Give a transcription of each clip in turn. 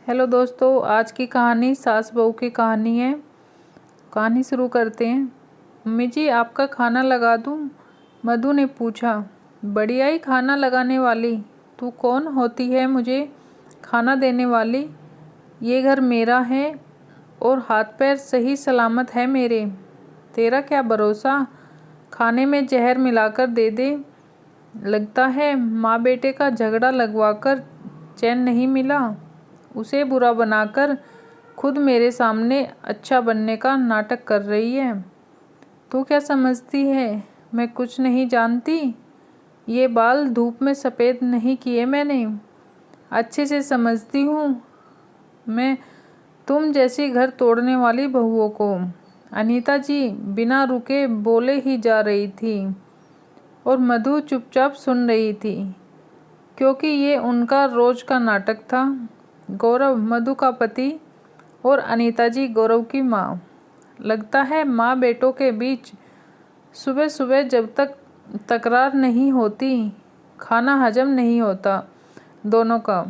Hello दोस्तों, आज की कहानी सास बहू की कहानी है। कहानी शुरू करते हैं। मम्मी जी, आपका खाना लगा दूं? मधु ने पूछा। बढ़िया ही खाना लगाने वाली। तू कौन होती है मुझे खाना देने वाली? ये घर मेरा है और हाथ पैर सही सलामत है मेरे। तेरा क्या भरोसा खाने में जहर मिलाकर दे दे। लगता है माँ बेटे का झगड़ा लगवाकर चैन नहीं मिला। उसे बुरा बनाकर खुद मेरे सामने अच्छा बनने का नाटक कर रही है। तू क्या समझती है मैं कुछ नहीं जानती? ये बाल धूप में सफ़ेद नहीं किए मैंने। अच्छे से समझती हूँ मैं तुम जैसी घर तोड़ने वाली बहुओं को। अनीता जी बिना रुके बोले ही जा रही थी और मधु चुपचाप सुन रही थी, क्योंकि ये उनका रोज का नाटक था। गौरव मधु का पति और अनीता जी गौरव की माँ। लगता है माँ बेटों के बीच सुबह सुबह जब तक तकरार नहीं होती खाना हजम नहीं होता दोनों का।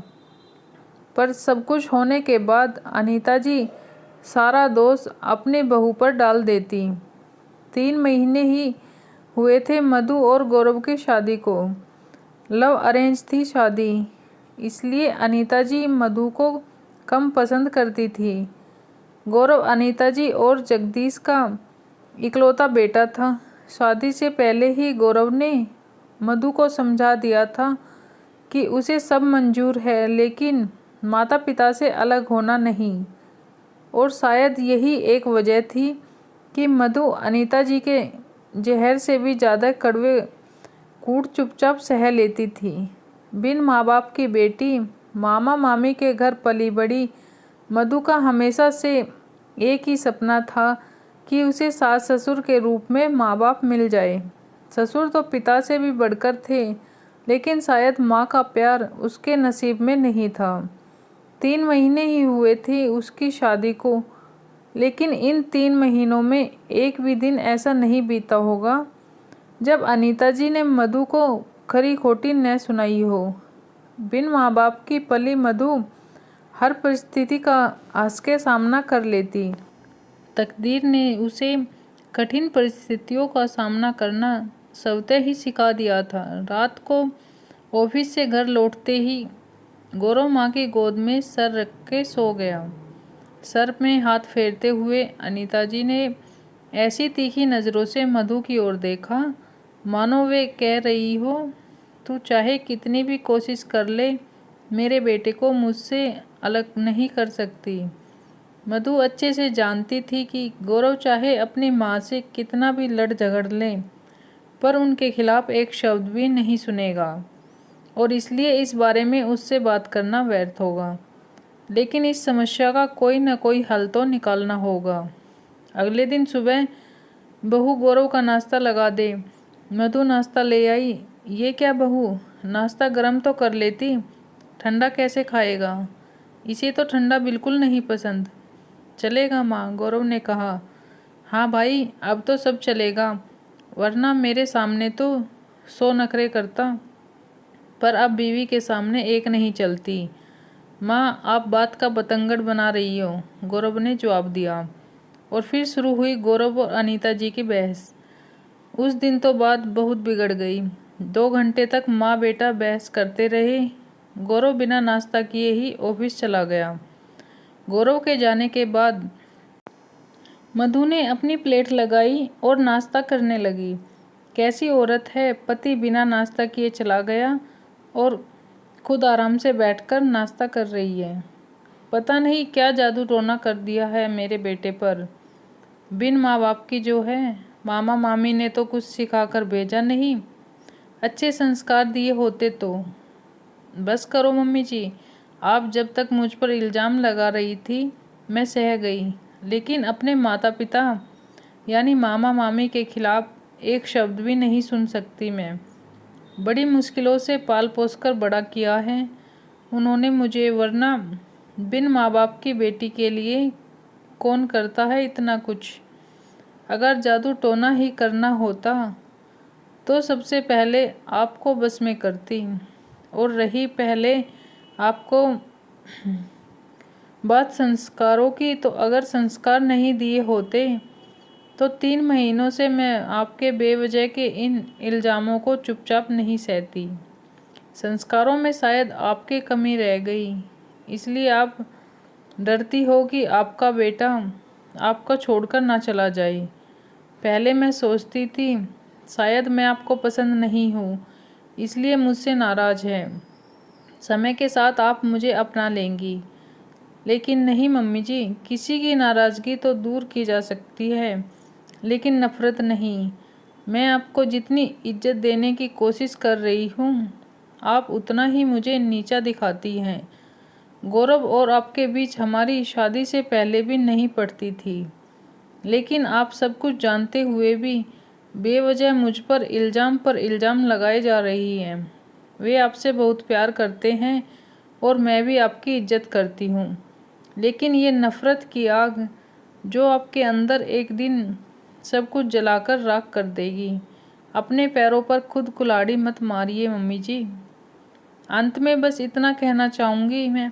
पर सब कुछ होने के बाद अनीता जी सारा दोष अपने बहू पर डाल देती। 3 महीने ही हुए थे मधु और गौरव की शादी को। लव अरेंज थी शादी, इसलिए अनीता जी मधु को कम पसंद करती थी। गौरव अनीता जी और जगदीश का इकलौता बेटा था। शादी से पहले ही गौरव ने मधु को समझा दिया था कि उसे सब मंजूर है, लेकिन माता पिता से अलग होना नहीं। और शायद यही एक वजह थी कि मधु अनीता जी के जहर से भी ज़्यादा कड़वे कूट चुपचाप सह लेती थी। बिन माँ बाप की बेटी मामा मामी के घर पली बड़ी मधु का हमेशा से एक ही सपना था कि उसे सास ससुर के रूप में माँ बाप मिल जाए। ससुर तो पिता से भी बढ़कर थे, लेकिन शायद माँ का प्यार उसके नसीब में नहीं था। 3 महीने ही हुए थे उसकी शादी को, लेकिन इन 3 महीनों में एक भी दिन ऐसा नहीं बीता होगा जब अनीता जी ने मधु को खरी खोटी न सुनाई हो। बिन माँ बाप की पली मधु हर परिस्थिति का हंस के सामना कर लेती। तकदीर ने उसे कठिन परिस्थितियों का सामना करना स्वतः ही सिखा दिया था। रात को ऑफिस से घर लौटते ही गौरव माँ की गोद में सर रख के सो गया। सर में हाथ फेरते हुए अनीता जी ने ऐसी तीखी नज़रों से मधु की ओर देखा, मानो वे कह रही हो, तू चाहे कितनी भी कोशिश कर ले, मेरे बेटे को मुझसे अलग नहीं कर सकती। मधु अच्छे से जानती थी कि गौरव चाहे अपनी माँ से कितना भी लड़ झगड़ ले, पर उनके खिलाफ एक शब्द भी नहीं सुनेगा, और इसलिए इस बारे में उससे बात करना व्यर्थ होगा। लेकिन इस समस्या का कोई न कोई हल तो निकालना होगा। अगले दिन सुबह बहू गौरव का नाश्ता लगा दे। मधु नाश्ता ले आई। ये क्या बहू, नाश्ता गर्म तो कर लेती, ठंडा कैसे खाएगा? इसे तो ठंडा बिल्कुल नहीं पसंद। चलेगा माँ, गौरव ने कहा। हाँ भाई, अब तो सब चलेगा, वरना मेरे सामने तो 100 नखरे करता, पर अब बीवी के सामने एक नहीं चलती। माँ, आप बात का बतंगड़ बना रही हो, गौरव ने जवाब दिया। और फिर शुरू हुई गौरव और अनीता जी की बहस। उस दिन तो बात बहुत बिगड़ गई। 2 घंटे तक माँ बेटा बहस करते रहे। गौरव बिना नाश्ता किए ही ऑफिस चला गया। गौरव के जाने के बाद मधु ने अपनी प्लेट लगाई और नाश्ता करने लगी। कैसी औरत है, पति बिना नाश्ता किए चला गया और खुद आराम से बैठकर नाश्ता कर रही है। पता नहीं क्या जादू टोना कर दिया है मेरे बेटे पर। बिन माँ बाप की जो है, मामा मामी ने तो कुछ सिखाकर भेजा नहीं। अच्छे संस्कार दिए होते तो। बस करो मम्मी जी, आप जब तक मुझ पर इल्ज़ाम लगा रही थी मैं सह गई, लेकिन अपने माता पिता यानी मामा मामी के खिलाफ एक शब्द भी नहीं सुन सकती मैं। बड़ी मुश्किलों से पाल पोस कर बड़ा किया है उन्होंने मुझे, वरना बिन माँ बाप की बेटी के लिए कौन करता है इतना कुछ। अगर जादू टोना ही करना होता तो सबसे पहले आपको बस में करती, और रही पहले आपको बात संस्कारों की, तो अगर संस्कार नहीं दिए होते तो 3 महीनों से मैं आपके बेवजह के इन इल्ज़ामों को चुपचाप नहीं सहती। संस्कारों में शायद आपकी कमी रह गई, इसलिए आप डरती हो कि आपका बेटा आपको छोड़कर ना चला जाए। पहले मैं सोचती थी शायद मैं आपको पसंद नहीं हूँ, इसलिए मुझसे नाराज़ है। समय के साथ आप मुझे अपना लेंगी। लेकिन नहीं मम्मी जी, किसी की नाराज़गी तो दूर की जा सकती है, लेकिन नफ़रत नहीं। मैं आपको जितनी इज्जत देने की कोशिश कर रही हूँ, आप उतना ही मुझे नीचा दिखाती हैं। गौरव और आपके बीच हमारी शादी से पहले भी नहीं पड़ती थी, लेकिन आप सब कुछ जानते हुए भी बेवजह मुझ पर इल्ज़ाम लगाए जा रही हैं। वे आपसे बहुत प्यार करते हैं और मैं भी आपकी इज्जत करती हूँ, लेकिन ये नफ़रत की आग जो आपके अंदर एक दिन सब कुछ जलाकर राख कर देगी। अपने पैरों पर खुद कुल्हाड़ी मत मारिए मम्मी जी। अंत में बस इतना कहना चाहूँगी, मैं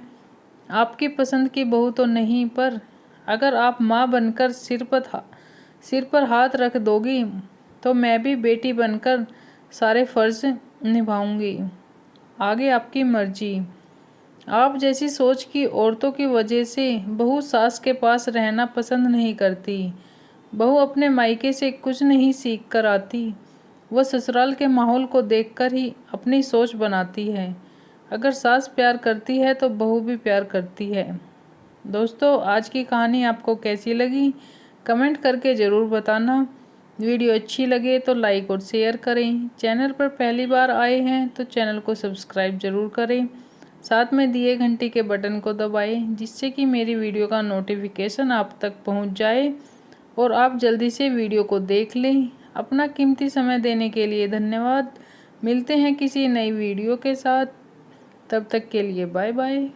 आपकी पसंद की बहू तो नहीं, पर अगर आप माँ बनकर सिर पर हाथ रख दोगी तो मैं भी बेटी बनकर सारे फ़र्ज़ निभाऊंगी। आगे आपकी मर्जी। आप जैसी सोच की औरतों की वजह से बहू सास के पास रहना पसंद नहीं करती। बहू अपने मायके से कुछ नहीं सीख कर आती, वह ससुराल के माहौल को देखकर ही अपनी सोच बनाती है। अगर सास प्यार करती है तो बहू भी प्यार करती है। दोस्तों, आज की कहानी आपको कैसी लगी कमेंट करके ज़रूर बताना। वीडियो अच्छी लगे तो लाइक और शेयर करें। चैनल पर पहली बार आए हैं तो चैनल को सब्सक्राइब ज़रूर करें। साथ में दिए घंटी के बटन को दबाएं, जिससे कि मेरी वीडियो का नोटिफिकेशन आप तक पहुंच जाए और आप जल्दी से वीडियो को देख लें। अपना कीमती समय देने के लिए धन्यवाद। मिलते हैं किसी नई वीडियो के साथ, तब तक के लिए बाय बाय।